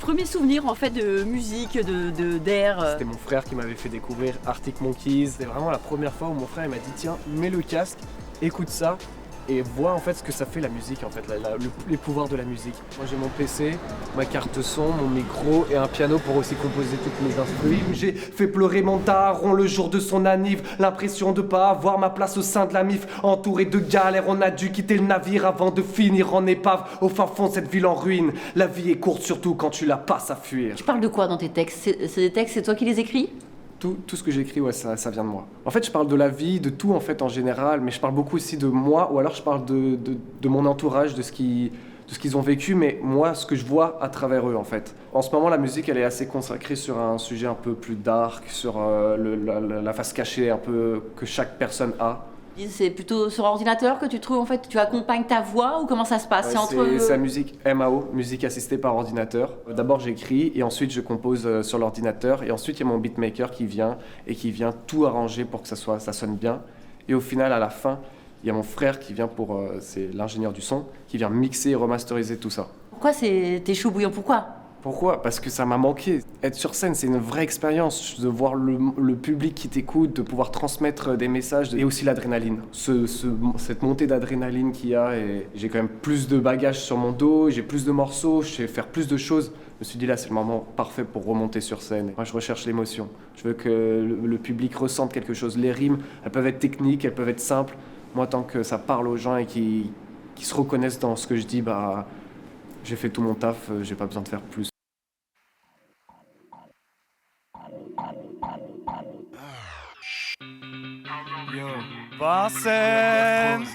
premier souvenir en fait de musique, d'air C'était mon frère qui m'avait fait découvrir Arctic Monkeys. C'était vraiment la première fois où mon frère il m'a dit tiens, mets le casque, écoute ça et vois en fait ce que ça fait la musique en fait, les pouvoirs de la musique. Moi j'ai mon PC, ma carte son, mon micro et un piano pour aussi composer toutes mes instruments. J'ai fait pleurer mon daron le jour de son anniv, l'impression de pas avoir ma place au sein de la MIF. Entouré de galères, on a dû quitter le navire avant de finir en épave au fin fond de cette ville en ruine. La vie est courte surtout quand tu la passes à fuir. Tu parles de quoi dans tes textes? C'est des textes, c'est toi qui les écris? Tout ce que j'écris, ouais, ça vient de moi. En fait, je parle de la vie, de tout en fait en général, mais je parle beaucoup aussi de moi, ou alors je parle de mon entourage, de ce qu'ils ont vécu, mais moi, ce que je vois à travers eux en fait. En ce moment, la musique, elle est assez consacrée sur un sujet un peu plus dark, sur la face cachée un peu que chaque personne a. C'est plutôt sur ordinateur que tu trouves en fait, tu accompagnes ta voix ou comment ça se passe? C'est la musique MAO, musique assistée par ordinateur. D'abord j'écris et ensuite je compose sur l'ordinateur et ensuite il y a mon beatmaker qui vient tout arranger pour que ça sonne bien. Et au final à la fin, il y a mon frère qui vient c'est l'ingénieur du son, qui vient mixer et remasteriser tout ça. Pourquoi t'es chaud bouillant? Pourquoi ? Parce que ça m'a manqué. Être sur scène, c'est une vraie expérience. De voir le public qui t'écoute, de pouvoir transmettre des messages et aussi l'adrénaline. Cette montée d'adrénaline qu'il y a. Et j'ai quand même plus de bagages sur mon dos, j'ai plus de morceaux, je sais faire plus de choses. Je me suis dit là, c'est le moment parfait pour remonter sur scène. Moi, je recherche l'émotion. Je veux que le public ressente quelque chose. Les rimes, elles peuvent être techniques, elles peuvent être simples. Moi, tant que ça parle aux gens et qu'ils se reconnaissent dans ce que je dis, j'ai fait tout mon taf, j'ai pas besoin de faire plus. Yo, Vincennes,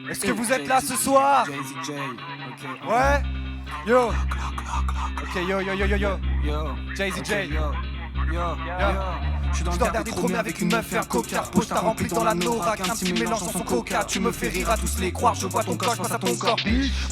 est-ce que vous êtes là ce soir? Ouais? Yo. Ok, yo, Jay-Z J. Je suis dans le dernier chromé avec une meuf et un coca. Poche t'as rempli dans la norac, un petit mélange dans son coca. Tu me fais rire à tous les croire, je vois ton corps, je passe à ton corps.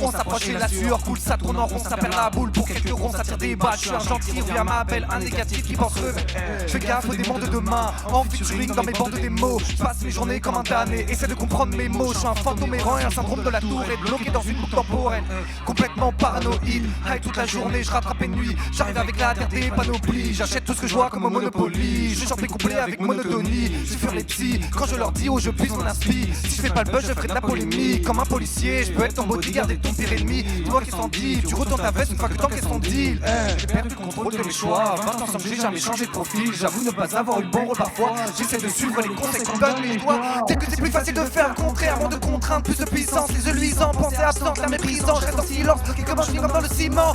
On s'approche et la sueur coule, ça tourne en rond, ça perd la boule. Pour quelques ronds, ça tire des balles. Je suis un gentil, via ma belle, un négatif qui pense lever. Je fais gaffe aux démons de demain, en featuring dans mes bandes des mots. Je passe mes journées comme un damné, essaie de comprendre mes mots. Je suis un fantôme errant et un syndrome de la tour est bloqué dans une boucle temporelle. Complètement paranoïde, high toute la journée, je rattrape une nuit. J'arrive avec la terre des panoplies, j'achète tout ce que je vois comme au Monopoly. Je chante mes couplets avec monotonie, je fuir les petits quand je leur dis oh je puise mon inspi. Si je fais pas le buzz je ferai de la polémique. Comme un policier, je peux être ton bodyguard et ton pire ennemi. Dis-moi qu'est-ce qu'on dit, tu retournes ta veste une fois que tant qu'est-ce qu'on deal. J'ai perdu le contrôle de mes choix, 20 ans ensemble j'ai jamais changé de profil. J'avoue ne pas avoir eu le bon rôle parfois. J'essaie de suivre les conseils qu'on donne les doigts. Dès que c'est plus facile de faire le contraire, moins de contraintes, plus de puissance. Les yeux luisants, pensée absente, la méprisant. Je reste en silence, et comment je finis comme dans le ciment.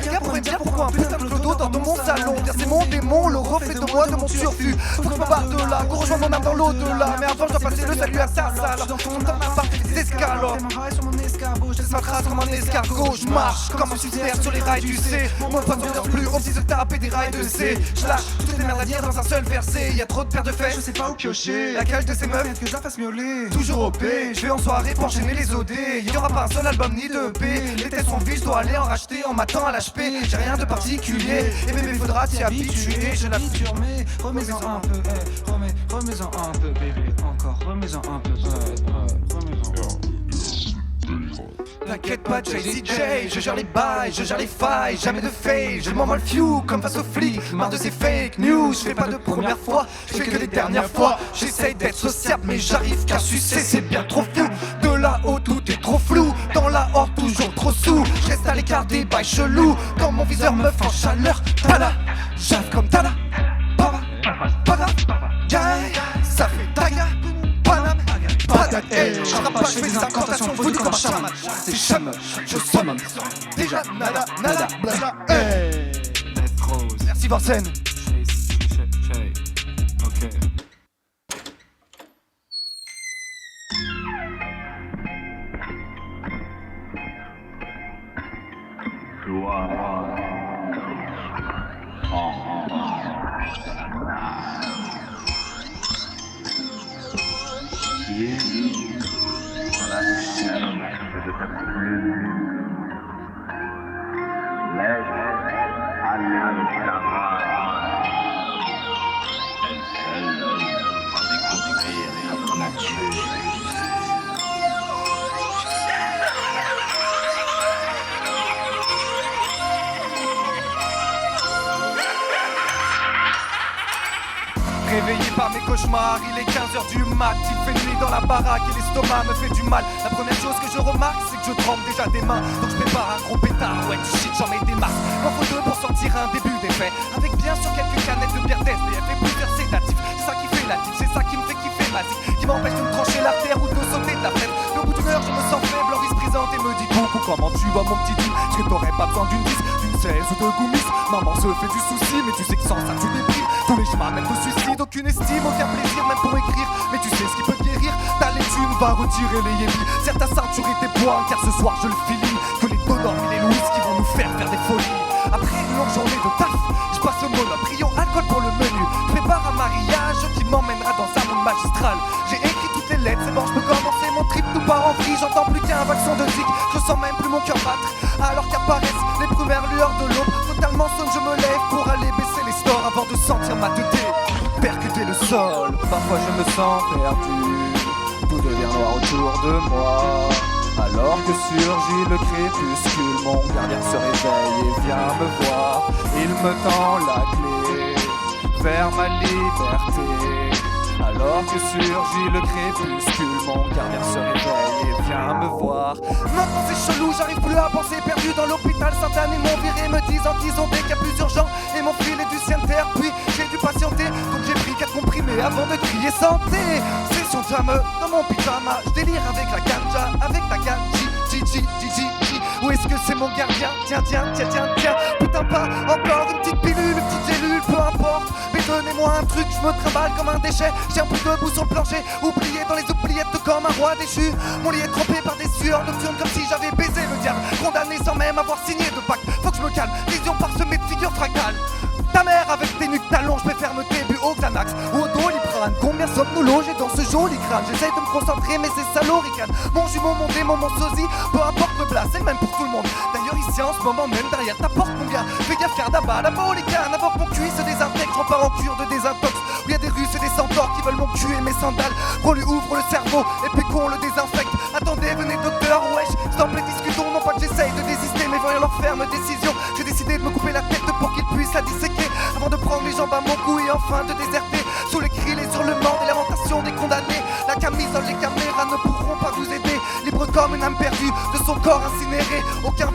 Quelqu'un pourrait me dire pourquoi un putain de clodo dans mon salon. Dire c'est mon démon, le reflet de moi, de mon surfus. Faut que je me barre de là, qu'on rejoigne mon âme dans l'au-delà. Mais avant je dois passer le salut à sa salle. Dans ma part, des escalops. Je laisse ma trace comme un escargot. Je marche comme un suicidaire sur les rails du C. Mon pote ne dort plus, on se taper des rails de C. Je lâche toutes les merdes à dire dans un seul verset. Y'a trop de paires de fesses, je sais pas où piocher. Laquelle de ces meufs que je la fasse miauler. Toujours au P, je vais en soirée pour enchaîner les OD. Y'aura pas un seul album ni de P. Les têtes sont vides, je dois aller en racheter en m'attend à l'HP. J'ai rien de particulier, et bébé faudra t'y habituer. Je la future mais remets-en un peu, remets-en un peu bébé. Encore, remets-en un peu, remets-en un peu. T'inquiète pas Jay-Z J, je gère les bails, je gère les failles, jamais de fail, je m'en le few comme face aux flics, marre de ces fake news, je fais pas de première fois, je fais que des dernières fois, j'essaye d'être sociable mais j'arrive qu'à sucer, c'est bien trop fou, de là-haut tout est trop flou, dans la horde toujours trop sous, je reste à l'écart des bails chelous, dans mon viseur meuf en chaleur, tada, j'arrive comme tada, baba, baba, yeah, ça fait taga, banane. Je rappe pas, je fais des incantations voodoo comme un chaman. C'est chaman, je summon. Déjà nada, nada, blabla. Merci Vincennes. Ok. Réveillé par mes cauchemars, il est 15h du mat. Il fait nuit dans la baraque et l'estomac me fait du mal. La première chose que je remarque, c'est que je tremble déjà des mains. Donc je prépare un gros pétard, ouais du shit, j'en mets des masses. M'en faut deux pour sentir un début d'effet. Avec bien sûr quelques canettes de bière d'SDF et plusieurs sédatifs. C'est ça qui fait la tique, c'est ça qui me fait kiffer ma zik, qui m'empêche de me trancher l'artère ou de sauter de la fenêtre. Mais au bout d'une heure, je me sens faible, Henri se présente et me dit coucou, comment tu vas mon petit Tim? Est-ce que t'aurais pas besoin d'une 10, d'une 16 ou de goumis? Maman se fait du souci, mais tu sais que sans ça tu déprimes. Tous les chemins mènent au suicide, aucune estime, aucun plaisir, même pour écrire. Mais tu sais ce qui peut te guérir, t'as les thunes, va retirer les yébis. Serre ta ceinture et tes poings, car ce soir je le feeling que les Donors et les Louis qui vont nous faire des folies. Après une longue journée de taf, je passe au monoprion, alcool pour le menu. Je prépare un mariage qui m'emmènera dans un monde magistral. J'ai écrit toutes les lettres, c'est bon, je peux commencer mon trip. Tout part en vrille, j'entends plus qu'un vaccin de tic. Je sens même plus mon cœur battre, alors qu'apparaissent les premières lueurs de l'aube. Totalement sonne, je me lève pour aller baisser les stores avant de sentir ma tête percuter le sol. Parfois je me sens perdu, tout devient noir autour de moi. Alors que surgit le crépuscule, mon gardien se réveille et vient me voir. Il me tend la clé vers ma liberté. Alors que surgit le crépuscule, mon gardien se réveille et vient me voir. Maintenant c'est chelou, j'arrive plus à penser, perdu dans l'hôpital Sainte-Anne. Ils m'ont viré me disant qu'ils ont des cas plus urgents et m'ont filé du Cienter. Puis j'ai dû patienter, donc j'ai pris 4 comprimés avant de crier santé. Session jameux dans mon pyjama, je délire avec la ganja, avec la ganja. Où est-ce que c'est mon gardien? Tiens, putain pas encore une petite pilule, une petite gélule, peu importe. Mais donnez-moi un truc, je me trimballe comme un déchet. J'ai un peu debout sur le plancher, oublié dans les oubliettes comme un roi déchu. Mon lit est trempé par des sueurs nocturnes comme si j'avais baisé le diable. Condamné sans même avoir signé de pacte, faut que je me calme, vision parsemée de figures fractales. Ta mère avec tes nuques talons, je préfère me début au Xanax ou au Doliprane. Combien sommes-nous logés dans ce joli crâne? J'essaye de me concentrer mais c'est salaud ricane. Mon jumeau, mon démon, mon sosie, peu importe le plat, c'est le même pour tout le monde. D'ailleurs ici en ce moment même derrière ta porte mon gars, fais gaffe car d'abord la les cannes. Avant que mon cuit se désinfecte, je repars en cure de désintox. Où y a des Russes et des centaures qui veulent mon cul et mes sandales. Qu'on lui ouvre le cerveau et puis qu'on le désinfecte. Attendez, venez docteur, wesh, s'il te plaît discutons. Non pas que j'essaye de désister mais voyons leur ferme décision. J'ai décidé de me couper la tête pour qu'ils puissent la disséquer avant de prendre les jambes à mon cou et enfin de déserter. Sous les cris, les hurlements et lamentation des condamnés. La camisole, les caméras ne pourront pas vous aider. Libre comme une âme perdue de son corps incinéré. Aucun